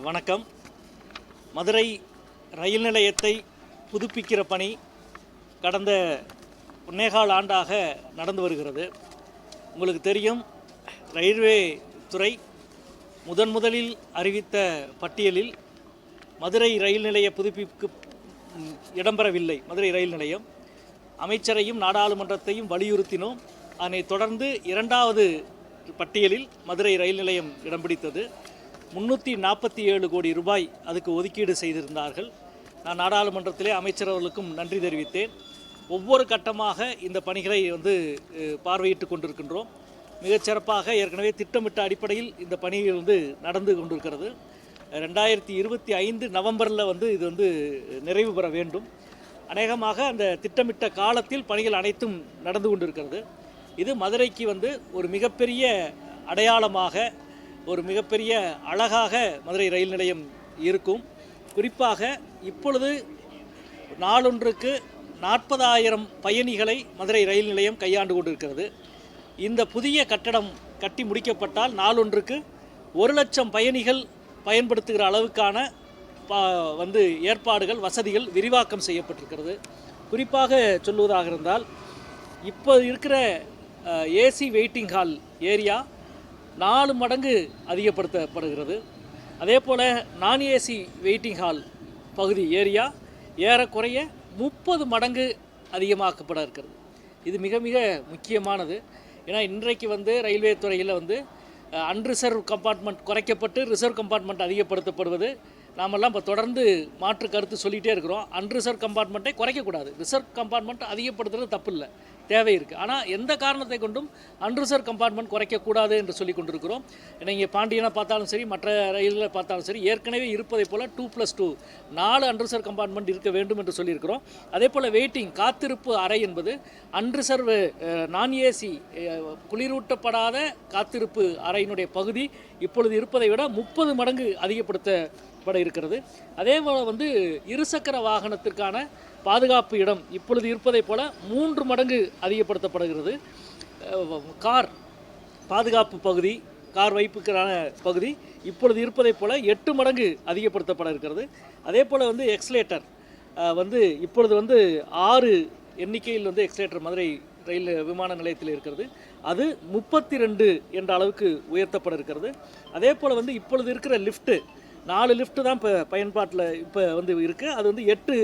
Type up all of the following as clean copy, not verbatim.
வணக்கம். மதுரை ரயில் நிலையத்தை புதுப்பிக்கிற பணி கடந்த 1.25 ஆண்டாக நடந்து வருகிறது. உங்களுக்கு தெரியும், ரயில்வே துறை முதலில் அறிவித்த பட்டியலில் மதுரை ரயில் நிலைய புதுப்பிப்பு இடம்பெறவில்லை. மதுரை ரயில் நிலையம் அமைச்சரையும் நாடாளுமன்றத்தையும் வலியுறுத்தினோம். அதனைத் தொடர்ந்து 2வது பட்டியலில் மதுரை ரயில் நிலையம் இடம் பிடித்தது. 347 கோடி ரூபாய் அதுக்கு ஒதுக்கீடு செய்திருந்தார்கள். நான் நாடாளுமன்றத்திலே அமைச்சர் அவர்களுக்கும் நன்றி தெரிவித்தேன். ஒவ்வொரு கட்டமாக இந்த பணிகளை பார்வையிட்டு கொண்டிருக்கின்றோம். மிகச்சிறப்பாக ஏற்கனவே திட்டமிட்ட அடிப்படையில் இந்த பணிகள் நடந்து கொண்டிருக்கிறது. 2025 நவம்பரில் இது நிறைவு பெற வேண்டும். அநேகமாக அந்த திட்டமிட்ட காலத்தில் பணிகள் அனைத்தும் நடந்து கொண்டிருக்கிறது. இது மதுரைக்கு ஒரு மிகப்பெரிய அடையாளமாக, ஒரு மிகப்பெரிய அழகாக மதுரை ரயில் நிலையம் இருக்கும். குறிப்பாக இப்பொழுது நாளொன்றுக்கு 40,000 பயணிகளை மதுரை ரயில் நிலையம் கையாண்டு கொண்டிருக்கிறது. இந்த புதிய கட்டடம் கட்டி முடிக்கப்பட்டால் நாளொன்றுக்கு 1,00,000 பயணிகள் பயன்படுத்துகிற அளவுக்கான ஏற்பாடுகள், வசதிகள் விரிவாக்கம் செய்யப்பட்டிருக்கிறது. குறிப்பாக சொல்வதாக இருந்தால், இப்போ இருக்கிற ஏசி வெயிட்டிங் ஹால் ஏரியா 4 மடங்கு அதிகப்படுத்தப்படுகிறது. அதே போல் நான் ஏசி வெயிட்டிங் ஹால் பகுதி ஏரியா ஏறக்குறைய 30 மடங்கு அதிகமாக்கப்பட இருக்கிறது. இது மிக மிக முக்கியமானது. ஏன்னா இன்றைக்கு ரயில்வே துறையில் அன்ரிசர்வ் கம்பார்ட்மெண்ட் குறைக்கப்பட்டு ரிசர்வ் கம்பார்ட்மெண்ட் அதிகப்படுத்தப்படுவது நாமெல்லாம் இப்போ தொடர்ந்து மாற்று கருத்து சொல்லிகிட்டே இருக்கிறோம். அன்ரிசர்வ் கம்பார்ட்மெண்ட்டை குறைக்கக்கூடாது, ரிசர்வ் கம்பார்ட்மெண்ட் அதிகப்படுத்துறது தப்பு இல்லை, தேவை இருக்குது. ஆனால் எந்த காரணத்தை கொண்டும் அன்ரிசர்வ் கம்பார்ட்மெண்ட் குறைக்கக்கூடாது என்று சொல்லி கொண்டிருக்கிறோம். ஏன்னா இங்கே பாண்டியனை பார்த்தாலும் சரி, மற்ற ரயில்களை பார்த்தாலும் சரி, ஏற்கனவே இருப்பதை போல் 2+2 4 அன்ரிசர்வ் கம்பார்ட்மெண்ட் இருக்க வேண்டும் என்று சொல்லியிருக்கிறோம். அதே போல் வெயிட்டிங் காத்திருப்பு அறை என்பது அன்ரிசர்வ் நான் ஏசி குளிரூட்டப்படாத காத்திருப்பு அறையினுடைய பகுதி இப்பொழுது இருப்பதை விட 30 மடங்கு அதிகப்படுத்தப்பட இருக்கிறது. அதே போல் இருசக்கர வாகனத்திற்கான பாதுகாப்பு இடம் இப்பொழுது இருப்பதை போல 3 மடங்கு அதிகப்படுத்தப்படுகிறது. கார் பாதுகாப்பு பகுதி, கார் வைப்புக்கான பகுதி இப்பொழுது இருப்பதை போல 8 மடங்கு அதிகப்படுத்தப்பட இருக்கிறது. அதே போல் எக்ஸ்லேட்டர் இப்பொழுது 6 எண்ணிக்கையில் எக்ஸ்லேட்டர் மதுரை ரயில் விமான நிலையத்தில் இருக்கிறது. அது 32 என்ற அளவுக்கு உயர்த்தப்பட இருக்கிறது. அதே போல் இப்பொழுது இருக்கிற லிஃப்ட்டு 4 லிஃப்ட்டு தான் இப்போ பயன்பாட்டில் இப்போ இருக்குது. அது 8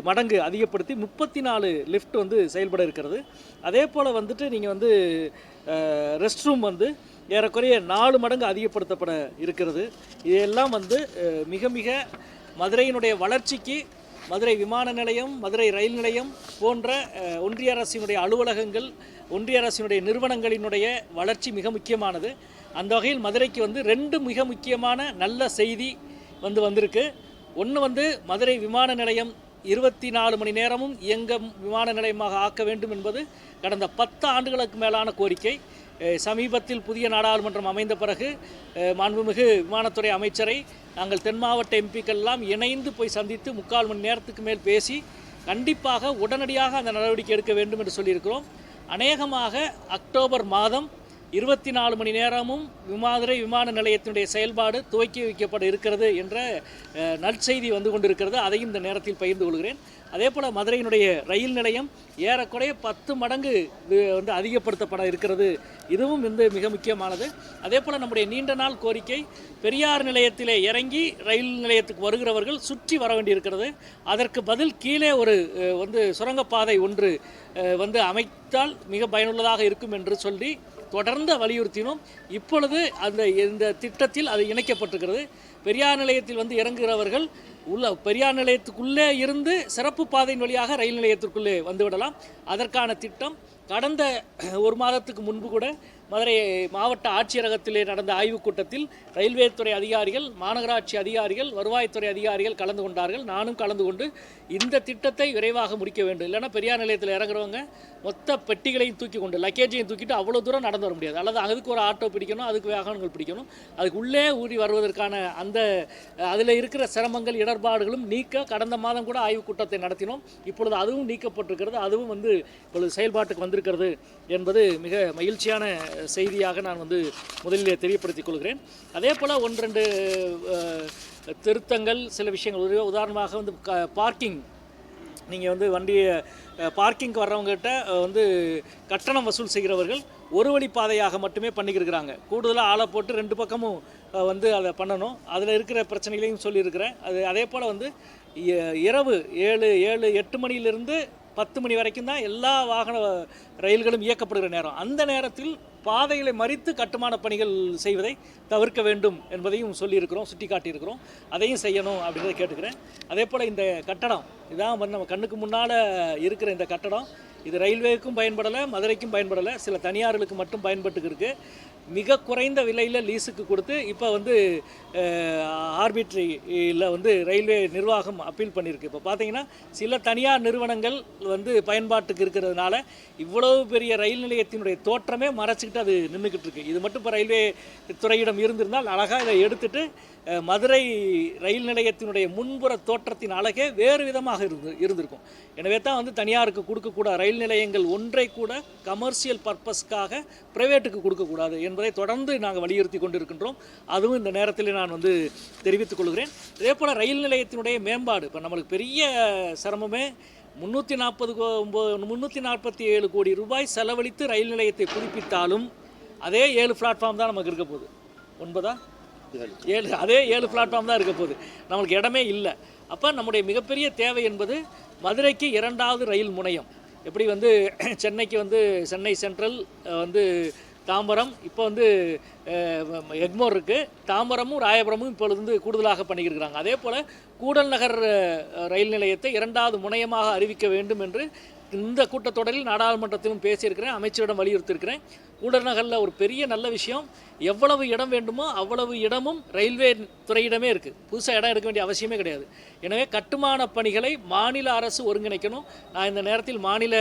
மடங்கு அதிகப்படுத்தி 34 லிஃப்ட் செயல்பட இருக்கிறது. அதே போல் நீங்கள் ரெஸ்ட் ரூம் ஏறக்குறைய 4 மடங்கு அதிகப்படுத்தப்பட இருக்கிறது. இதெல்லாம் மிக மிக மதுரையினுடைய வளர்ச்சிக்கு, மதுரை விமான நிலையம், மதுரை ரயில் நிலையம் போன்ற ஒன்றிய அரசினுடைய அலுவலகங்கள், ஒன்றிய அரசினுடைய நிறுவனங்களினுடைய வளர்ச்சி மிக முக்கியமானது. அந்த வகையில் மதுரைக்கு 2 மிக முக்கியமான நல்ல செய்தி வந்திருக்கு. ஒன்று மதுரை விமான நிலையம் 24 மணி நேரமும் இயங்கும் விமான நிலையமாக ஆக்க வேண்டும் என்பது கடந்த 10 ஆண்டுகளுக்கு மேலான கோரிக்கை. சமீபத்தில் புதிய நாடாளுமன்றம் அமைந்த பிறகு மாண்புமிகு விமானத்துறை அமைச்சரை நாங்கள் தென் மாவட்ட எம்பிக்கெல்லாம் இணைந்து போய் சந்தித்து 3/4 மணி நேரத்துக்கு மேல் பேசி கண்டிப்பாக உடனடியாக அந்த நடவடிக்கை எடுக்க வேண்டும் என்று சொல்லியிருக்கிறோம். அநேகமாக அக்டோபர் மாதம் 24 மணி நேரமும் மதுரை விமான நிலையத்தினுடைய செயல்பாடு துவக்கி வைக்கப்பட இருக்கிறது என்ற நற்செய்தி கொண்டிருக்கிறது. அதையும் இந்த நேரத்தில் பகிர்ந்து கொள்கிறேன். அதே போல் மதுரையினுடைய ரயில் நிலையம் ஏறக்குறைய 10 மடங்கு அதிகப்படுத்தப்பட இருக்கிறது. இதுவும் மிக முக்கியமானது. அதே போல் நம்முடைய நீண்ட நாள் கோரிக்கை, பெரியார் நிலையத்திலே இறங்கி ரயில் நிலையத்துக்கு வருகிறவர்கள் சுற்றி வர வேண்டியிருக்கிறது. அதற்கு பதில் கீழே ஒரு சுரங்கப்பாதை ஒன்று அமைத்தால் மிக பயனுள்ளதாக இருக்கும் என்று சொல்லி தொடர்ந்து வலியுறுத்தினோம். இப்பொழுது இந்த திட்டத்தில் அது இணைக்கப்பட்டிருக்கிறது. பெரியார் நிலையத்தில் இறங்குகிறவர்கள் பெரியார் நிலையத்துக்குள்ளே இருந்து சிறப்பு பாதையின் வழியாக ரயில் நிலையத்திற்குள்ளே வந்துவிடலாம். அதற்கான திட்டம் கடந்த 1 மாதத்துக்கு முன்பு கூட மதுரை மாவட்ட ஆட்சியரகத்திலே நடந்த ஆய்வுக் கூட்டத்தில் ரயில்வே துறை அதிகாரிகள், மாநகராட்சி அதிகாரிகள், வருவாய்த்துறை அதிகாரிகள் கலந்து கொண்டார்கள். நானும் கலந்து கொண்டு இந்த திட்டத்தை விரைவாக முடிக்க வேண்டும். இல்லைன்னா பெரியார் நிலையத்தில் இறங்குறவங்க மொத்த பெட்டிகளையும் தூக்கி கொண்டு, லக்கேஜையும் தூக்கிட்டு அவ்வளோ தூரம் நடந்து வர முடியாது. அல்லது அதுக்கு ஒரு ஆட்டோ பிடிக்கணும், அதுக்கு வாகனங்கள் பிடிக்கணும். அதுக்கு உள்ளே ஊறி வருவதற்கான அதில் இருக்கிற சிரமங்கள், இடர்பாடுகளும் நீக்க கடந்த மாதம் கூட ஆய்வுக் கூட்டத்தை நடத்தினோம். இப்பொழுது அதுவும் நீக்கப்பட்டிருக்கிறது. அதுவும் இப்பொழுது செயல்பாட்டுக்கு வந்திருக்கிறது என்பது மிக மகிழ்ச்சியான செய்தியாக நான் முதலிலே தெரியப்படுத்திக் கொள்கிறேன். அதே போல் 1-2 திருத்தங்கள், சில விஷயங்கள். உதாரணமாக வந்து பார்க்கிங், நீங்கள் வந்து வண்டியை பார்க்கிங்க்கு வர்றவங்ககிட்ட வந்து கட்டணம் வசூல் செய்கிறவர்கள் ஒரு வழி பாதையாக மட்டுமே பண்ணிக்கிருக்கிறாங்க. கூடுதலாக ஆளை போட்டு 2 பக்கமும் வந்து அதை பண்ணணும். அதில் இருக்கிற பிரச்சனைகளையும் சொல்லியிருக்கிறேன். அதே போல் வந்து இரவு 8 மணியிலிருந்து 10 மணி வரைக்கும் தான் எல்லா வாகன ரயில்களும் இயக்கப்படுகிற நேரம். அந்த நேரத்தில் பாதைகளை மறித்து கட்டுமான பணிகள் செய்வதை தவிர்க்க வேண்டும் என்பதையும் சொல்லியிருக்கிறோம், சுட்டி காட்டியிருக்கிறோம். அதையும் செய்யணும் அப்படின்றத கேட்டுக்கிறேன். அதே போல் இந்த கட்டடம், இதான் வந்து நம்ம கண்ணுக்கு முன்னால் இருக்கிற இந்த கட்டடம், இது ரயில்வேக்கும் பயன்படலை, மதுரைக்கும் பயன்படலை, சில தனியார்களுக்கு மட்டும் பயன்பட்டுக்கு இருக்குது. மிக குறைந்த விலையில் லீஸுக்கு கொடுத்து இப்போ வந்து ஆர்பிட்ரியில் வந்து ரயில்வே நிர்வாகம் அப்பீல் பண்ணியிருக்கு. இப்போ பார்த்தீங்கன்னா சில தனியார் நிறுவனங்கள் வந்து பயன்பாட்டுக்கு இருக்கிறதுனால இவ்வளவு பெரிய ரயில் நிலையத்தினுடைய தோற்றமே மறைச்சிக்கிட்டு அது நின்றுக்கிட்டு இருக்குது. இது மட்டும் இப்போ ரயில்வே துறையிடம் இருந்திருந்தால் அழகாக இதை எடுத்துகிட்டு மதுரை ரயில் நிலையத்தினுடைய முன்புற தோற்றத்தின் அழகே வேறு விதமாக இருந்திருக்கும். எனவே தான் வந்து தனியாருக்கு கொடுக்கக்கூடாது, ரயில் நிலையங்கள் ஒன்றை கூட கமர்ஷியல் பர்பஸ்க்காக பிரைவேட்டுக்கு கொடுக்கக்கூடாது என்பதை தொடர்ந்து நாங்கள் வலியுறுத்தி கொண்டிருக்கின்றோம். அதுவும் இந்த நேரத்தில் நான் வந்து தெரிவித்துக் கொள்கிறேன். அதே போல் ரயில் நிலையத்தினுடைய மேம்பாடு, இப்போ நம்மளுக்கு பெரிய சிரமமே 347 கோடி ரூபாய் செலவழித்து ரயில் நிலையத்தை புதுப்பித்தாலும் அதே 7 பிளாட்ஃபார்ம் தான் நமக்கு இருக்க போகுது. 7 அதே 7 பிளாட்ஃபார்ம் தான் இருக்க போகுது. நம்மளுக்கு இடமே இல்லை. அப்போ நம்முடைய மிகப்பெரிய தேவை என்பது மதுரைக்கு 2வது ரயில் முனையம். எப்படி வந்து சென்னைக்கு வந்து சென்னை சென்ட்ரல் வந்து தாம்பரம், இப்போ வந்து எக்மோர் இருக்குது, தாம்பரமும் ராயபுரமும் இப்பொழுது வந்து கூடுதலாக பண்ணிக்கிருக்கிறாங்க. அதே போல் கூடல் நகர் ரயில் நிலையத்தை 2வது முனையமாக அறிவிக்க வேண்டும் என்று இந்த கூட்டத்தொடரில் நாடாளுமன்றத்திலும் பேசியிருக்கிறேன், அமைச்சரிடம் வலியுறுத்தியிருக்கிறேன். கூடல் நகரில் ஒரு பெரிய நல்ல விஷயம், எவ்வளவு இடம் வேண்டுமோ அவ்வளவு இடமும் ரயில்வே துறையிடமே இருக்குது. புதுசாக இடம் எடுக்க வேண்டிய அவசியமே கிடையாது. எனவே கட்டுமான பணிகளை மாநில அரசு ஒருங்கிணைக்கணும். நான் இந்த நேரத்தில் மாநில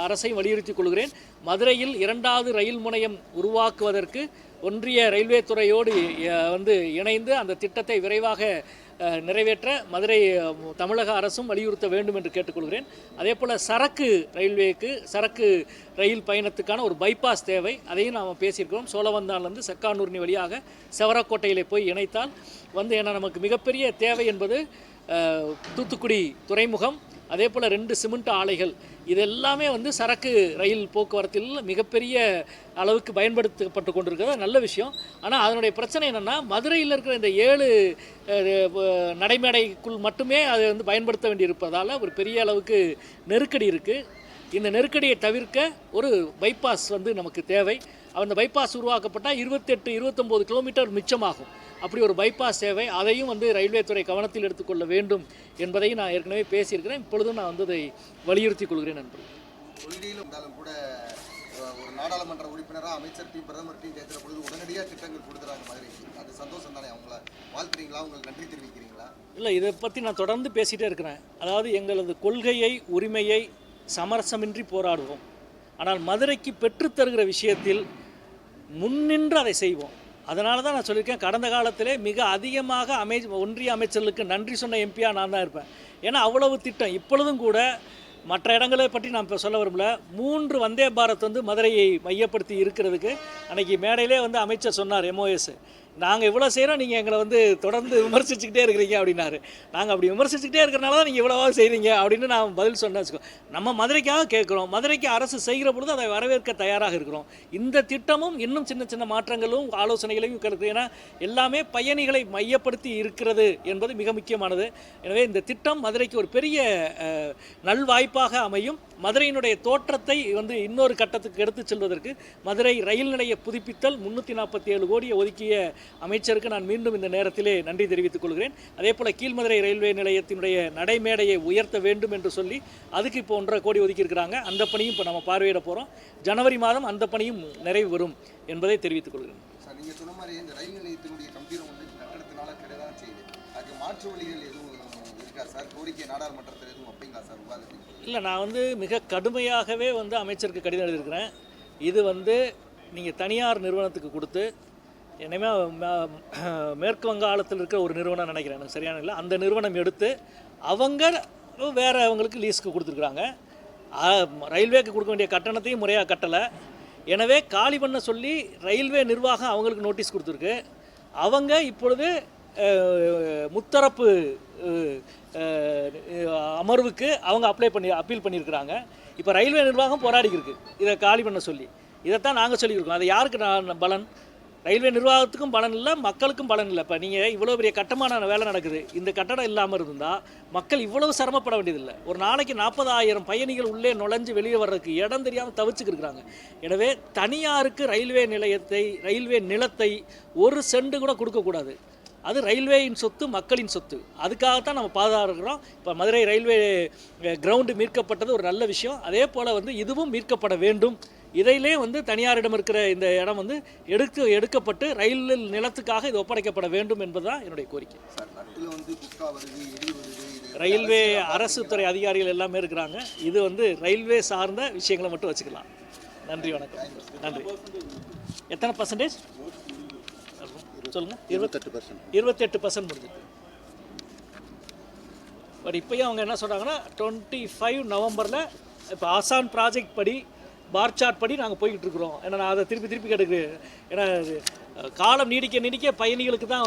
அரசை வலியுறுத்தி கொள்கிறேன். மதுரையில் 2வது ரயில் முனையம் உருவாக்குவதற்கு ஒன்றிய ரயில்வே துறையோடு வந்து இணைந்து அந்த திட்டத்தை விரைவாக நிறைவேற்ற மதுரை தமிழக அரசும் வலியுறுத்த வேண்டும் என்று கேட்டுக்கொள்கிறேன். அதே போல் சரக்கு ரயில்வேக்கு, சரக்கு ரயில் பயணத்துக்கான ஒரு பைபாஸ் தேவை, அதையும் நாம் பேசியிருக்கிறோம். சோழவந்தான்லேருந்து செக்கானூர்னி வழியாக செவரக்கோட்டையிலே போய் இணைத்தால் வந்து ஏன்னா நமக்கு மிகப்பெரிய தேவை என்பது தூத்துக்குடி துறைமுகம், அதே போல் 2 சிமெண்ட் ஆலைகள், இதெல்லாமே வந்து சரக்கு ரயில் போக்குவரத்தில் மிகப்பெரிய அளவுக்கு பயன்படுத்தப்பட்டு கொண்டிருக்கிறது. நல்ல விஷயம். ஆனால் அதனுடைய பிரச்சனை என்னென்னா, மதுரையில் இருக்கிற இந்த 7 நடைமேடைக்குள் மட்டுமே அதை வந்து பயன்படுத்த வேண்டியிருப்பதால் ஒரு பெரிய அளவுக்கு நெருக்கடி இருக்குது. இந்த நெருக்கடியை தவிர்க்க ஒரு பைபாஸ் வந்து நமக்கு தேவை. அந்த பைபாஸ் உருவாக்கப்பட்டால் 28-29 கிலோமீட்டர் மிச்சமாகும். அப்படி ஒரு பைபாஸ் தேவை. அதையும் வந்து ரயில்வே துறை கவனத்தில் எடுத்துக்கொள்ள வேண்டும் என்பதையும் நான் ஏற்கனவே பேசியிருக்கிறேன். இப்பொழுதும் நான் வந்து அதை வலியுறுத்தி கொள்கிறேன் நண்பர். கொள்கையில் இருந்தாலும் கூட ஒரு நாடாளுமன்ற உறுப்பினராக அமைச்சர்கிட்டையும் பிரதமர்கிட்டையும் கேட்குற பொழுது உடனடியாக திட்டங்கள் கொடுக்குறாங்க மதுரைக்கு. அது சந்தோஷம் தானே? அவங்கள வாழ்த்துறீங்களா? உங்களுக்கு நன்றி தெரிவிக்கிறீங்களா? இல்லை, இதை பற்றி நான் தொடர்ந்து பேசிகிட்டே இருக்கிறேன். அதாவது எங்களது கொள்கையை, உரிமையை சமரசமின்றி போராடுவோம். ஆனால் மதுரைக்கு பெற்றுத்தருகிற விஷயத்தில் முன்னின்று அதை செய்வோம். அதனால தான் நான் சொல்லியிருக்கேன், கடந்த காலத்திலே மிக அதிகமாக ஒன்றிய அமைச்சர்களுக்கு நன்றி சொன்ன எம்பியாக நான் தான் இருப்பேன். ஏன்னா அவ்வளவு திட்டம். இப்பொழுதும் கூட மற்ற இடங்களை பற்றி நான் இப்போ சொல்ல விரும்பல, 3 வந்தே பாரத் வந்து மதுரையை மையப்படுத்தி இருக்கிறதுக்கு அன்றைக்கி மேடையிலே வந்து அமைச்சர் சொன்னார், MOS நாங்கள் இவ்வளோ செய்கிறோம், நீங்கள் எங்களை வந்து தொடர்ந்து விமர்சிச்சுக்கிட்டே இருக்கிறீங்க அப்படின்னாரு. நாங்கள் அப்படி விமர்சிச்சுக்கிட்டே இருக்கிறனால தான் நீங்கள் இவ்வளோவா செய்கிறீங்க அப்படின்னு நான் பதில் சொன்னேன். நம்ம மதுரைக்காக கேட்குறோம், மதுரைக்கு அரசு செய்கிற பொழுது அதை வரவேற்க தயாராக இருக்கிறோம். இந்த திட்டமும் இன்னும் சின்ன சின்ன மாற்றங்களும் ஆலோசனைகளையும் கருத்து, ஏன்னா எல்லாமே பயணிகளை மையப்படுத்தி இருக்கிறது என்பது மிக முக்கியமானது. எனவே இந்த திட்டம் மதுரைக்கு ஒரு பெரிய நல்வாய்ப்பாக அமையும். மதுரையினுடைய தோற்றத்தை வந்து இன்னொரு கட்டத்துக்கு எடுத்து செல்வதற்கு மதுரை ரயில் நிலைய புதுப்பித்தல் 347 கோடியை ஒதுக்கிய அமைச்சருக்கு நான் மீண்டும் இந்த நேரத்திலே நன்றி தெரிவித்துக் கொள்கிறேன். அதே போல் கீழ்மதுரை ரயில்வே நிலையத்தினுடைய நடைமேடையை உயர்த்த வேண்டும் என்று சொல்லி அதுக்கு இப்போ 1.5 கோடி ஒதுக்கியிருக்கிறாங்க. அந்த பணியும் இப்போ நம்ம பார்வையிட போகிறோம். ஜனவரி மாதம் அந்த பணியும் நிறைவு வரும் என்பதை தெரிவித்துக் கொள்கிறேன். சார், நீங்கள் சொன்ன மாதிரி இந்த ரயில் நிலையத்தினுடைய கம்பீரம் வந்து கட்டடத்தினால கிடையாது செய்யுது. அதுக்கு மாற்று வழிகள் எதுவும் இருக்கா சார்? கோரிக்கை நாடாளுமன்றத்தில் எதுவும் வைப்பீங்களா சார் விவாதத்துக்கு? இல்லை, நான் வந்து மிக கடுமையாகவே வந்து அமைச்சருக்கு கடிதம் எழுதியிருக்கிறேன். இது வந்து நீங்கள் தனியார் நிறுவனத்துக்கு கொடுத்து, என்னமே மேற்கு வங்காளத்தில் இருக்கிற ஒரு நிறுவனம் நினைக்கிறேன், எனக்கு சரியான இல்லை, அந்த நிறுவனம் எடுத்து அவங்க வேறு அவங்களுக்கு லீஸுக்கு கொடுத்துருக்குறாங்க. ரயில்வேக்கு கொடுக்க வேண்டிய கட்டணத்தையும் முறையாக கட்டலை. எனவே காலி பண்ண சொல்லி ரயில்வே நிர்வாகம் அவங்களுக்கு நோட்டீஸ் கொடுத்துருக்கு. அவங்க இப்பொழுது முத்தரப்பு அமர்வுக்கு அவங்க அப்பீல் பண்ணியிருக்கிறாங்க. இப்போ ரயில்வே நிர்வாகம் போராடிக்கிருக்கு இதை காலி பண்ண சொல்லி. இதைத்தான் நாங்கள் சொல்லியிருக்கோம். அது யாருக்கு பலன்? ரயில்வே நிர்வாகத்துக்கும் பலன் இல்லை, மக்களுக்கும் பலன் இல்லை. இப்போ நீங்கள் இவ்வளோ பெரிய கட்டமான வேலை நடக்குது, இந்த கட்டடம் இல்லாமல் இருந்தால் மக்கள் இவ்வளவு சிரமப்பட வேண்டியதில்லை. ஒரு நாளைக்கு 40,000 பயணிகள் உள்ளே நுழைஞ்சு வெளியே வர்றதுக்கு இடம் தெரியாமல் தவிச்சுக்கிருக்கிறாங்க. எனவே தனியாருக்கு ரயில்வே நிலத்தை ஒரு சென்ட் கூட கொடுக்கக்கூடாது. அது ரயில்வேயின் சொத்து, மக்களின் சொத்து. அதுக்காகத்தான் நம்ம பாதுகாக்கிறோம். இப்போ மதுரை ரயில்வே கிரவுண்டு மீட்கப்பட்டது ஒரு நல்ல விஷயம். அதே போல் இதுவும் மீட்கப்பட வேண்டும். இதிலே தனியாரிடம் இருக்கிற இந்த இடம் எடுக்கப்பட்டு ரயில் நிலத்துக்காக இது ஒப்படைக்கப்பட வேண்டும் என்பதுதான் என்னுடைய கோரிக்கை. ரயில்வே அரசு துறை அதிகாரிகள் எல்லாமே இருக்கிறாங்க. இது ரயில்வே சார்ந்த விஷயங்களை மட்டும் வச்சுக்கலாம். நன்றி, வணக்கம். நன்றி. எத்தனை பர்சன்டேஜ் சொல்லுங்க? 28% முடிஞ்சிருக்கு. பட் இப்போயும் அவங்க என்ன சொல்கிறாங்கன்னா 25 நவம்பரில் இப்போ ஆசான் ப்ராஜெக்ட் படி பார் சார்ட் படி நாங்கள் போய்கிட்டு இருக்கிறோம். ஏன்னா நான் அதை திருப்பி கேட்டுக்கிறேன். ஏன்னா காலம் நீடிக்க பயணிகளுக்கு தான்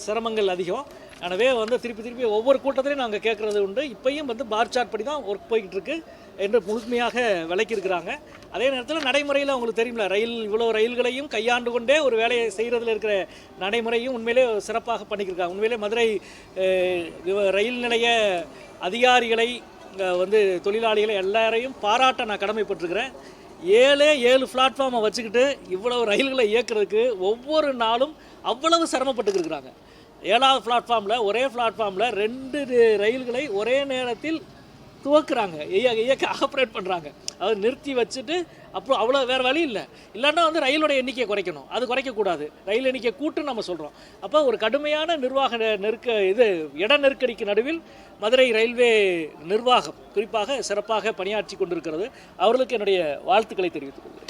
சிரமங்கள் அதிகம். எனவே திருப்பி ஒவ்வொரு கூட்டத்திலையும் நாங்கள் கேட்குறது உண்டு. இப்போயும் பார் சார்ட் படி தான் ஒர்க் போய்கிட்டு இருக்கு என்று முழுமையாக விளக்கியிருக்கிறாங்க. அதே நேரத்தில் நடைமுறையில் அவங்களுக்கு தெரியுமில்ல, இவ்வளோ ரயில்களையும் கையாண்டு கொண்டே ஒரு வேலையை செய்கிறதுல இருக்கிற நடைமுறையும் உண்மையிலே சிறப்பாக பண்ணிக்கிருக்காங்க. உண்மையிலே மதுரை ரயில் நிலைய அதிகாரிகளை தொழிலாளிகளை எல்லாரையும் பாராட்ட நான் கடமைப்பட்டிருக்கிறேன். 7 பிளாட்ஃபார்மை வச்சுக்கிட்டு இவ்வளவு ரயில்களை இயக்குறதுக்கு ஒவ்வொரு நாளும் அவ்வளவு சிரமப்பட்டுருக்குறாங்க. 7வது பிளாட்ஃபார்மில் ஒரே பிளாட்ஃபார்மில் 2 ரயில்களை ஒரே நேரத்தில் துவக்குறாங்க, இயக்க ஆப்ரேட் பண்ணுறாங்க. அதை நிறுத்தி வச்சுட்டு அப்புறம் அவ்வளோ வேறு வழி இல்லை. இல்லைன்னா ரயிலோட எண்ணிக்கையை குறைக்கணும். அது குறைக்கக்கூடாது, ரயில் எண்ணிக்கை கூட்டுன்னு நம்ம சொல்கிறோம். அப்போ ஒரு கடுமையான நிர்வாக இட நெருக்கடிக்கு நடுவில் மதுரை ரயில்வே நிர்வாகம் குறிப்பாக சிறப்பாக பணியாற்றி கொண்டிருக்கிறது. அவர்களுக்கு என்னுடைய வாழ்த்துக்களை தெரிவித்துக் கொள்கிறேன்.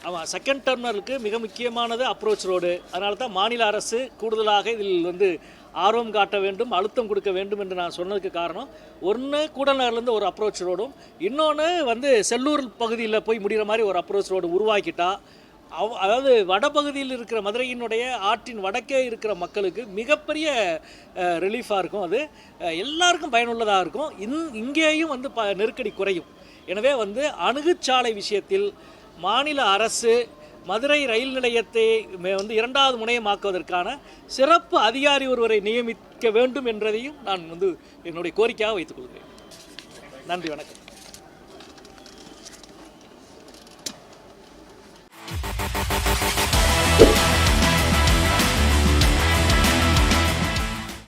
ஆமாம், செகண்ட் டெர்மினலுக்கு மிக முக்கியமானது அப்ரோச் ரோடு. அதனால தான் மாநில அரசு கூடுதலாக இதில் ஆர்வம் காட்ட வேண்டும், அழுத்தம் கொடுக்க வேண்டும் என்று நான் சொன்னதுக்கு காரணம், ஒன்று கூடநகர்லேருந்து ஒரு அப்ரோச் ரோடும், இன்னொன்று செல்லூர் பகுதியில் போய் முடிகிற மாதிரி ஒரு அப்ரோச் ரோடு உருவாக்கிட்டா, அதாவது வடபகுதியில் இருக்கிற மதுரையினுடைய ஆற்றின் வடக்கே இருக்கிற மக்களுக்கு மிகப்பெரிய ரிலீஃபாக இருக்கும். அது எல்லாருக்கும் பயனுள்ளதாக இருக்கும். இங்கேயும் நெருக்கடி குறையும். எனவே அணுகுச்சாலை விஷயத்தில் மாநில அரசு மதுரை ரயில் நிலையத்தை 2வது முனையமாக்குவதற்கான சிறப்பு அதிகாரி ஒருவரை நியமிக்க வேண்டும் என்றதையும் நான் என்னுடைய கோரிக்கையாக வைத்துக் கொள்கிறேன். நன்றி, வணக்கம்.